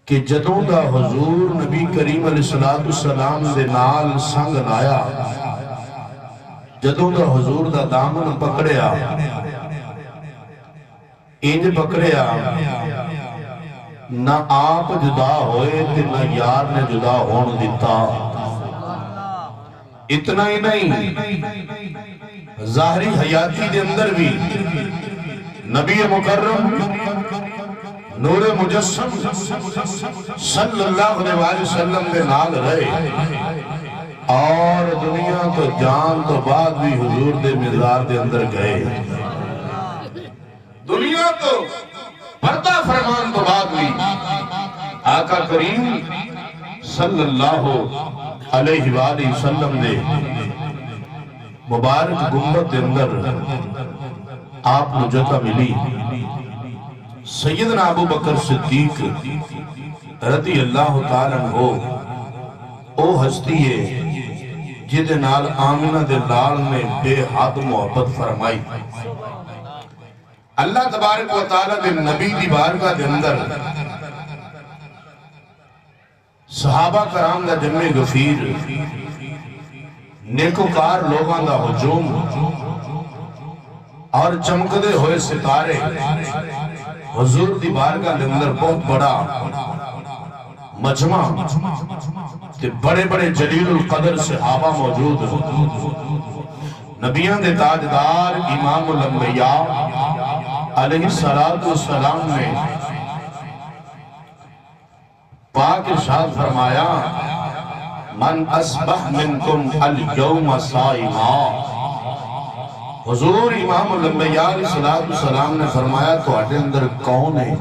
کہ جدوں دا حضور نبی کریم علیہ السلام دے نال سنگ لایا، جدوں دا حضور دا دامن پکڑیا، انج پکڑیا نہ آپ جدا ہوئے تے نہ یار نے جدا ہون دیتا۔ اتنا ہی نہیں، ظاہری حیاتی دے اندر بھی نبی مکرم نور مجسم صلی اللہ علیہ وسلم دے نال رہے، اور دنیا تو جان تو بعد بھی حضور دے مزار دے اندر گئے، دنیا تو پردہ فرمان تو بعد بھی آقا کریم صلی اللہ علیہ وآلہ وسلم دے مبارک گنبد دے اندر آپ نے جگہ ملی۔ سیدنا ابو بکر صدیق رضی اللہ تعالیٰ عنہ او ہستی ہے جدے نال آمنہ دے لال نے بے حد محبت فرمائی۔ اللہ تبارک و تعالیٰ دے نبی دی بارگاہ دے اندر صحابہ کرام دا جمع غفیر، نیکوکار لوگاں دا ہجوم اور چمکدے ہوئے ستارے، حضور دی بارگاہ دے اندر بہت بڑا مجمع تے بڑے بڑے جلیل القدر صحابہ موجود نبیان دے تاجدار امام الانبیاء علیہ السلام نے پاک ارشاد فرمایا من اصبح منکم اليوم صائما۔ حضور امام الانبیاء علیہ السلام نے فرمایا تو اٹھے اندر کون ہے